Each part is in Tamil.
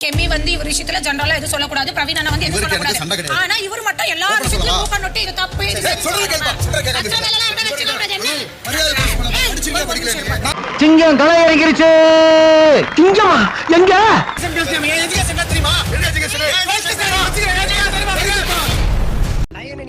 கெமி வந்து இவர் விஷயத்துல ஜெனரலா எதுவும் சொல்லக்கூடாது. பிரவீன் அண்ணா வந்து எதுவும் சொல்லக்கூடாது. ஆனா இவர் மட்டும் எல்லா விஷயத்தையும் மூக்க நோட்டி இது தப்பு சிங்கம் களை இறங்கிருச்சு. சிங்கமா எங்க?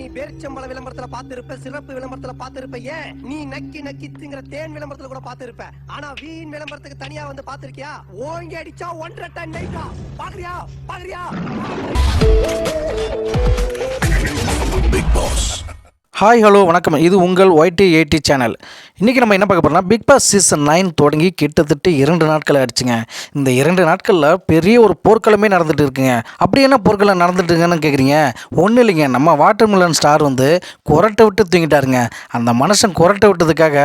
நீ பேர்ச்சம்பள விளம்பரத்துல பாத்திருப்ப, சிறப்பு விளம்பரத்துல பாத்திருப்ப, ஏன் நீ நக்கி நக்கி திங்கிற தேன் விளம்பரத்துல கூட பாத்திருப்ப. ஆனா வீண் விளம்பரத்துக்கு தனியா வந்து பாத்திருக்கியா? ஓங்கி அடிச்சா 1.5 டன் நைட்டா பாக்குறியா? Big pass. ஹாய் ஹலோ வணக்கம், இது உங்கள் YT80 சேனல். இன்றைக்கி நம்ம என்ன பார்க்க போகிறோம்னா, பிக் பாஸ் சீசன் 9 தொடங்கி கிட்டத்தட்ட 2 நாட்கள் ஆயிடுச்சுங்க. இந்த 2 நாட்களில் பெரிய ஒரு போர்க்களமே நடந்துகிட்டு இருக்குங்க. அப்படி என்ன போர்க்களம் நடந்துட்டு இருக்குன்னு கேட்குறீங்க? ஒன்றும் இல்லைங்க, நம்ம வாட்டர்மெலன் ஸ்டார் வந்து குரட்டை விட்டு தூங்கிட்டாருங்க. அந்த மனுஷன் குரட்டை விட்டதுக்காக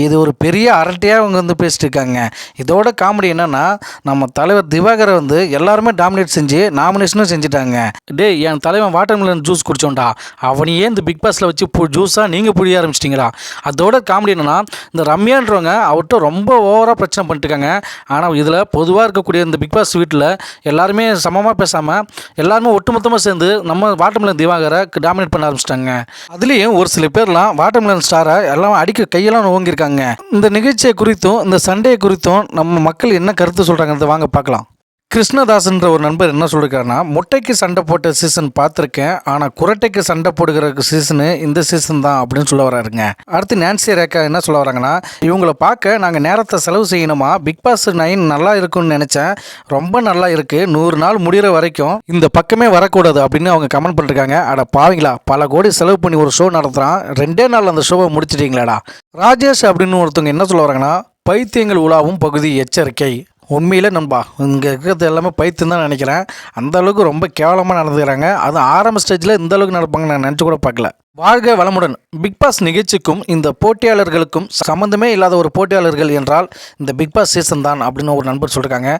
இது ஒரு பெரிய அரட்டையாக அவங்க வந்து பேசிட்டு இருக்காங்க. இதோட காமெடி என்னென்னா, நம்ம தலைவர் திவாகரை வந்து எல்லாருமே டாமினேட் செஞ்சு நாமினேஷனும் செஞ்சுட்டாங்க. டேய், என் தலைவன் வாட்டர்மெலன் ஜூஸ் குடிச்சோண்டா, அவனையே இந்த பிக் பாஸில் வச்சு ஜூஸாக நீங்கள் புரிய ஆரம்பிச்சிட்டிங்களா? அதோட காமெடி என்னென்னா, இந்த ரம்யான்றவங்க அவர்கிட்ட ரொம்ப ஓவராக பிரச்சனை பண்ணிட்டுருக்காங்க. ஆனால் இதில் பொதுவாக இருக்கக்கூடிய இந்த பிக் பாஸ் வீட்டில் எல்லாருமே சமமாக பேசாமல் எல்லாருமே ஒட்டுமொத்தமாக சேர்ந்து நம்ம வாட்டர்மெலன் திவாகரை டாமினேட் பண்ண ஆரம்பிச்சிட்டாங்க. அதுலேயும் ஒரு சில பேர்லாம் வாட்டர்மெலன் ஸ்டாரை எல்லாம் அடிக்க கையெல்லாம் ஓங்கியிருக்காங்க. இந்த நிகழ்ச்சியை குறித்தும் இந்த சண்டே குறித்தும் நம்ம மக்கள் என்ன கருத்து சொல்கிறாங்க வாங்க பார்க்கலாம். கிருஷ்ணதாஸ்ன்ற ஒரு நண்பர் என்ன சொல்லியிருக்காருன்னா, மொட்டைக்கு சண்டை போட்ட சீசன் பார்த்துருக்கேன், ஆனால் குரட்டைக்கு சண்டை போடுகிற சீசனு இந்த சீசன் தான் அப்படின்னு சொல்ல வராருங்க. அடுத்து நான்சி ரேக்கா என்ன சொல்ல வராங்கன்னா, இவங்களை பார்க்க நாங்கள் நேரத்தை செலவு செய்யணுமா? பிக் பாஸ் 9 நல்லா இருக்கும்னு நினச்சேன், ரொம்ப நல்லா இருக்குது, 100 நாள் முடிகிற வரைக்கும் இந்த பக்கமே வரக்கூடாது அப்படின்னு அவங்க கமெண்ட் பண்ணிருக்காங்க. அட பாவீங்களா, பல கோடி செலவு பண்ணி ஒரு ஷோ நடத்துகிறான், 2 நாள் அந்த ஷோவை முடிச்சிட்டீங்களாடா. ராஜேஷ் அப்படின்னு ஒருத்தவங்க என்ன சொல்ல வராங்கன்னா, பைத்தியங்கள் உலாவும் பகுதி எச்சரிக்கை. உண்மையிலே நண்பா, இங்கே இருக்கிறது எல்லாமே பைத்தியம் தான் நினைக்கிறேன். அந்த அளவுக்கு ரொம்ப கேவலமாக நடந்துக்கிறாங்க. அது ஆரம்ப ஸ்டேஜில் இந்த அளவுக்கு நடப்பாங்க நான் நினச்சி கூட பார்க்கல. வாழ்க வளமுடன். பிக் பாஸ் நிகழ்ச்சிக்கும் இந்த போட்டியாளர்களுக்கும் சம்மந்தமே இல்லாத ஒரு போட்டியாளர்கள் என்றால் இந்த பிக் பாஸ் சீசன் தான் அப்படின்னு ஒரு நண்பர் சொல்லியிருக்காங்க.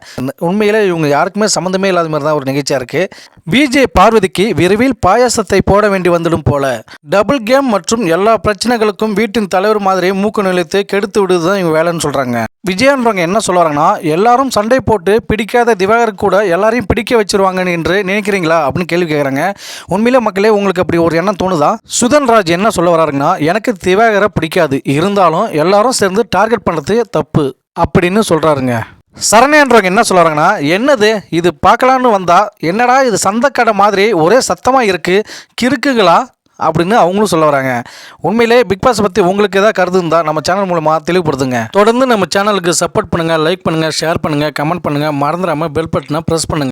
உண்மையிலே இவங்க யாருக்குமே சம்மந்தமே இல்லாத மாதிரி தான் ஒரு நிகழ்ச்சியாக இருக்குது. விஜே பார்வதிக்கு விரைவில் பாயாசத்தை போட வேண்டி வந்துடும் போல. டபுள் கேம் மற்றும் எல்லா பிரச்சனைகளுக்கும் வீட்டின் தலைவர் மாதிரி மூக்கு நிலைத்து கெடுத்து விடுது தான் இவங்க வேலைன்னு சொல்கிறாங்க. விஜயன்றவங்க என்ன சொல்லுவாங்கன்னா, எல்லாரும் சண்டை போட்டு பிடிக்காத திவாகர் கூட எல்லாரையும் பிடிக்க வச்சிருவாங்கன்னு என்று நினைக்கிறீங்களா அப்படின்னு கேள்வி கேட்குறாங்க. உண்மையிலே மக்களே உங்களுக்கு அப்படி ஒரு எண்ணம் தோணுதா? சுதன்ராஜ் என்ன சொல்ல வராருங்கன்னா, எனக்கு திவாகரை பிடிக்காது, இருந்தாலும் எல்லாரும் சேர்ந்து டார்கெட் பண்ணுறது தப்பு அப்படின்னு சொல்கிறாருங்க. சரண்யன்றவங்க என்ன சொல்கிறாங்கன்னா, என்னது இது பார்க்கலான்னு வந்தா என்னடா இது சந்தைக்கடை மாதிரி ஒரே சத்தமாக இருக்குது, கிறுக்குங்களா அப்படின்னு அவங்களும் சொல்ல வராங்க. உண்மையிலே பிக் பாஸ் பற்றி உங்களுக்கு ஏதாவது கருத்து இருந்தால் நம்ம சேனல் மூலமாக தெளிவுபடுத்துங்க. தொடர்ந்து நம்ம சேனலுக்கு சப்போர்ட் பண்ணுங்கள், லைக் பண்ணுங்கள், ஷேர் பண்ணுங்கள், கமெண்ட் பண்ணுங்கள், மறந்துடாமல் பெல் பட்டனை ப்ரெஸ் பண்ணுங்கள்.